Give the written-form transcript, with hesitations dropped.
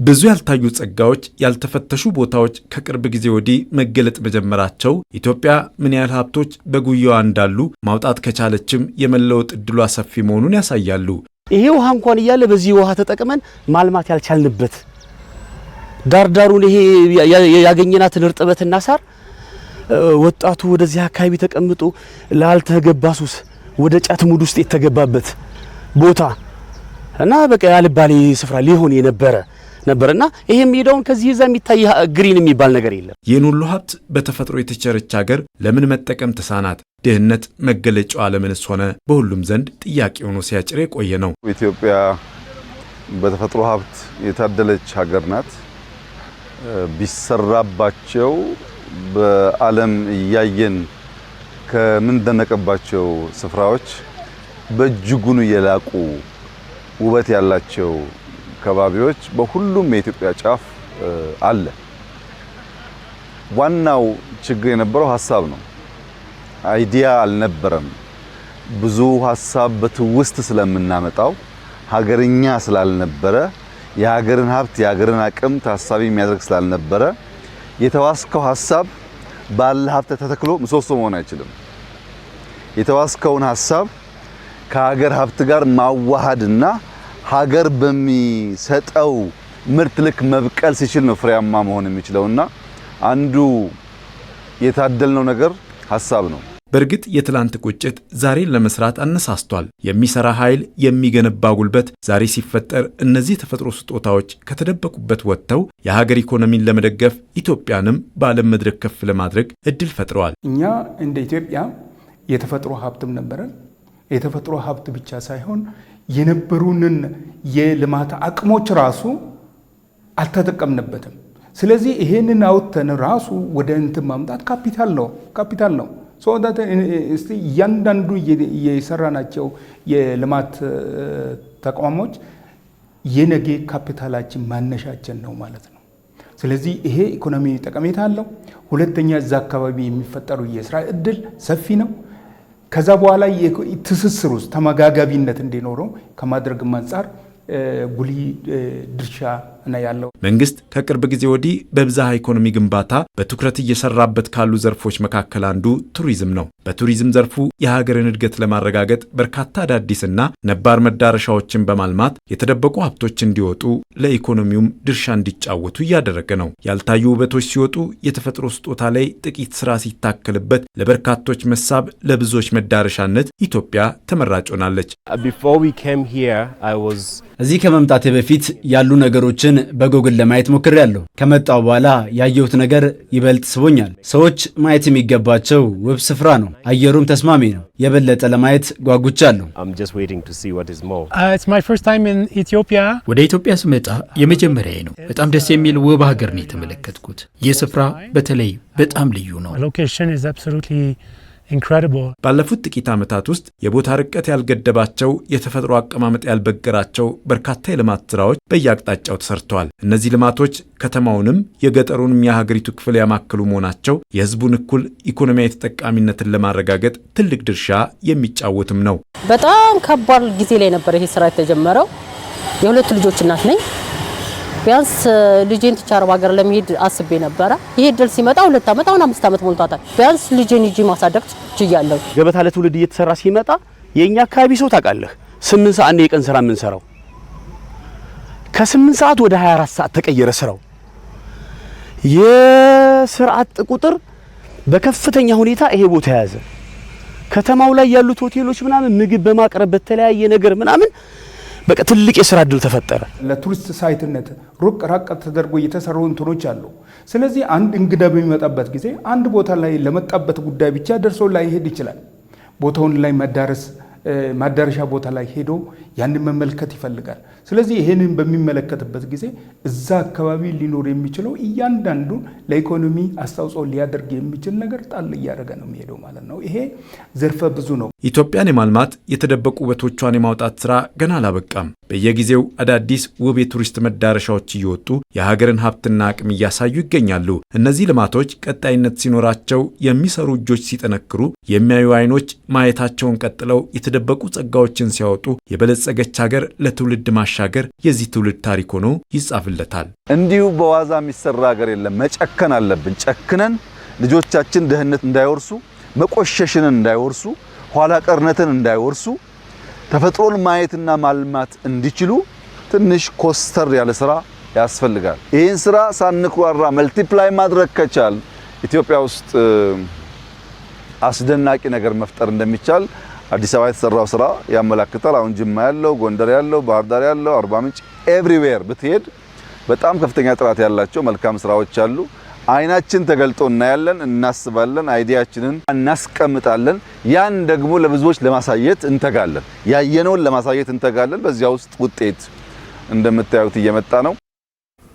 ብዙ ያልታዩ ጸጋዎች ያልተፈተሹ ቦታዎች ከቅርብ ጊዜ ወዲህ መገለጥ መጀመራቸው ኢትዮጵያ ምን ያህል ሀብቶች በጉያዋ እንዳሉ ማውጣት ከቻለችም የመለወጥ እድሏ ሰፊ መሆኑን ያሳያሉ። ይሄ ውሃ እንኳን እያለ በዚህ ውሃ ተጠቅመን ማልማት ያልቻልንበት ዳርዳሩን ይሄ ያገኘናትን እርጥበትና ሳር ወጣቱ ወደዚህ አካባቢ ተቀምጦ ላልተገባ ሱስ ወደ ጫት ሙድ ውስጥ የተገባበት ቦታ እና በቃ ያልባሌ ስፍራ ሊሆን ነበርና ይሄም ሄደውን ከዚህ ይዛ የሚታይ ግሪን የሚባል ነገር የለም። ይህን ሁሉ ሀብት በተፈጥሮ የተቸረች ሀገር ለምን መጠቀም ተሳናት? ድህነት መገለጫዋ ለምንስ ሆነ? በሁሉም ዘንድ ጥያቄ ሆኖ ሲያጭር የቆየ ነው። ኢትዮጵያ በተፈጥሮ ሀብት የታደለች ሀገር ናት። ቢሰራባቸው በዓለም እያየን ከምንደነቅባቸው ስፍራዎች በእጅጉኑ የላቁ ውበት ያላቸው ከባቢዎች በሁሉም የኢትዮጵያ ጫፍ አለ። ዋናው ችግር የነበረው ሀሳብ ነው። አይዲያ አልነበረም። ብዙ ሀሳብ በትውስት ስለምናመጣው ሀገርኛ ስላልነበረ የሀገርን ሀብት የሀገርን አቅም ታሳቢ የሚያደርግ ስላልነበረ የተዋስከው ሀሳብ ባለ ሀብት ተተክሎ ምሰሶ መሆን አይችልም። የተዋስከውን ሀሳብ ከሀገር ሀብት ጋር ማዋሃድና ሀገር በሚሰጠው ምርት ልክ መብቀል ሲችል ነው ፍሬያማ መሆን የሚችለውና አንዱ የታደልነው ነገር ሀሳብ ነው። በእርግጥ የትላንት ቁጭት ዛሬን ለመስራት አነሳስቷል። የሚሰራ ኃይል፣ የሚገነባ ጉልበት ዛሬ ሲፈጠር እነዚህ ተፈጥሮ ስጦታዎች ከተደበቁበት ወጥተው የሀገር ኢኮኖሚን ለመደገፍ ኢትዮጵያንም በዓለም መድረክ ከፍ ለማድረግ እድል ፈጥረዋል። እኛ እንደ ኢትዮጵያ የተፈጥሮ ሀብትም ነበረን። የተፈጥሮ ሀብት ብቻ ሳይሆን የነበሩንን የልማት አቅሞች ራሱ አልተጠቀምንበትም። ስለዚህ ይሄንን አውጥተን ራሱ ወደ እንትን ማምጣት ካፒታል ነው። እስቲ እያንዳንዱ የሰራናቸው የልማት ተቋሞች የነገ ካፒታላችን ማነሻችን ነው ማለት ነው። ስለዚህ ይሄ ኢኮኖሚ ጠቀሜታ አለው። ሁለተኛ እዛ አካባቢ የሚፈጠሩ የስራ እድል ሰፊ ነው። ከዛ በኋላ ትስስር ውስጥ ተመጋጋቢነት እንዲኖረው ከማድረግም አንፃር ጉልህ ድርሻ ነው ያለው። መንግስት ከቅርብ ጊዜ ወዲህ በብዝሃ ኢኮኖሚ ግንባታ በትኩረት እየሰራበት ካሉ ዘርፎች መካከል አንዱ ቱሪዝም ነው። በቱሪዝም ዘርፉ የሀገርን እድገት ለማረጋገጥ በርካታ አዳዲስና ነባር መዳረሻዎችን በማልማት የተደበቁ ሀብቶች እንዲወጡ ለኢኮኖሚውም ድርሻ እንዲጫወቱ እያደረገ ነው። ያልታዩ ውበቶች ሲወጡ የተፈጥሮ ስጦታ ላይ ጥቂት ስራ ሲታከልበት ለበርካቶች መሳብ፣ ለብዙዎች መዳረሻነት ኢትዮጵያ ተመራጭ ሆናለች። እዚህ ከመምጣቴ በፊት ያሉ ነገሮችን በጎግል ለማየት ሞክሬያለሁ። ከመጣው በኋላ ያየሁት ነገር ይበልጥ ስቦኛል። ሰዎች ማየት የሚገባቸው ውብ ስፍራ ነው። አየሩም ተስማሚ ነው። የበለጠ ለማየት ጓጉቻለሁ። ወደ ኢትዮጵያ ስመጣ የመጀመሪያዬ ነው። በጣም ደስ የሚል ውብ ሀገር ነው የተመለከትኩት። ይህ ስፍራ በተለይ በጣም ልዩ ነው። ባለፉት ጥቂት ዓመታት ውስጥ የቦታ ርቀት ያልገደባቸው የተፈጥሮ አቀማመጥ ያልበገራቸው በርካታ የልማት ስራዎች በየአቅጣጫው ተሰርተዋል። እነዚህ ልማቶች ከተማውንም የገጠሩንም የሀገሪቱ ክፍል ያማከሉ መሆናቸው የሕዝቡን እኩል ኢኮኖሚያዊ ተጠቃሚነትን ለማረጋገጥ ትልቅ ድርሻ የሚጫወትም ነው። በጣም ከባድ ጊዜ ላይ ነበር ይሄ ስራ የተጀመረው። የሁለት ልጆች እናት ነኝ። ቢያንስ ልጄን ትቼ አረብ ሀገር ለመሄድ አስቤ ነበረ። ይሄ እድል ሲመጣ 2 ዓመት አሁን 5 ዓመት ሞልቷታል። ቢያንስ ልጄን ይዤ ማሳደግ ችያለሁ። ገበታ ለትውልድ እየተሰራ ሲመጣ የኛ አካባቢ ሰው ታውቃለህ 8 ሰዓት ነው የቀን ስራ የምንሰራው። ከ8 ሰዓት ወደ 24 ሰዓት ተቀየረ ስራው። የስርዓት ቁጥር በከፍተኛ ሁኔታ ይሄ ቦታ ያዘ። ከተማው ላይ ያሉት ሆቴሎች ምናምን ምግብ በማቅረብ በተለያየ ነገር ምናምን በቃ ትልቅ የስራ እድል ተፈጠረ። ለቱሪስት ሳይትነት ራቅ ተደርጎ የተሰሩ እንትኖች አሉ። ስለዚህ አንድ እንግዳ በሚመጣበት ጊዜ አንድ ቦታ ላይ ለመጣበት ጉዳይ ብቻ ደርሶ ላይ ሄድ ይችላል። ቦታውን ላይ ማዳረሻ ቦታ ላይ ሄዶ ያንን መመልከት ይፈልጋል። ስለዚህ ይሄንን በሚመለከትበት ጊዜ እዛ አካባቢ ሊኖር የሚችለው እያንዳንዱ ለኢኮኖሚ አስተዋጽኦ ሊያደርግ የሚችል ነገር ጣል እያደረገ ነው የሚሄደው ማለት ነው። ይሄ ዘርፈ ብዙ ነው። ኢትዮጵያን የማልማት የተደበቁ ውበቶቿን የማውጣት ስራ ገና አላበቃም። በየጊዜው አዳዲስ ውብ የቱሪስት መዳረሻዎች እየወጡ የሀገርን ሀብትና አቅም እያሳዩ ይገኛሉ። እነዚህ ልማቶች ቀጣይነት ሲኖራቸው፣ የሚሰሩ እጆች ሲጠነክሩ፣ የሚያዩ አይኖች ማየታቸውን ቀጥለው የተደበቁ ጸጋዎችን ሲያወጡ የበለጸገች ሀገር ለትውልድ ማሻ ማሻገር የዚህ ትውልድ ታሪክ ሆኖ ይጻፍለታል። እንዲሁ በዋዛ የሚሰራ ሀገር የለም። መጨከን አለብን። ጨክነን ልጆቻችን ድህነት እንዳይወርሱ፣ መቆሸሽን እንዳይወርሱ፣ ኋላ ቀርነትን እንዳይወርሱ፣ ተፈጥሮን ማየትና ማልማት እንዲችሉ ትንሽ ኮስተር ያለ ስራ ያስፈልጋል። ይህን ስራ ሳንኩራራ መልቲፕላይ ማድረግ ከቻል ኢትዮጵያ ውስጥ አስደናቂ ነገር መፍጠር እንደሚቻል አዲስ አበባ የተሰራው ስራ ያመላክታል። አሁን ጅማ ያለው፣ ጎንደር ያለው፣ ባህር ዳር ያለው፣ አርባ ምንጭ ኤቭሪዌር ብትሄድ በጣም ከፍተኛ ጥራት ያላቸው መልካም ስራዎች አሉ። አይናችን ተገልጦ እናያለን፣ እናስባለን፣ አይዲያችንን እናስቀምጣለን። ያን ደግሞ ለብዙዎች ለማሳየት እንተጋለን። ያየነውን ለማሳየት እንተጋለን። በዚያ ውስጥ ውጤት እንደምታዩት እየመጣ ነው።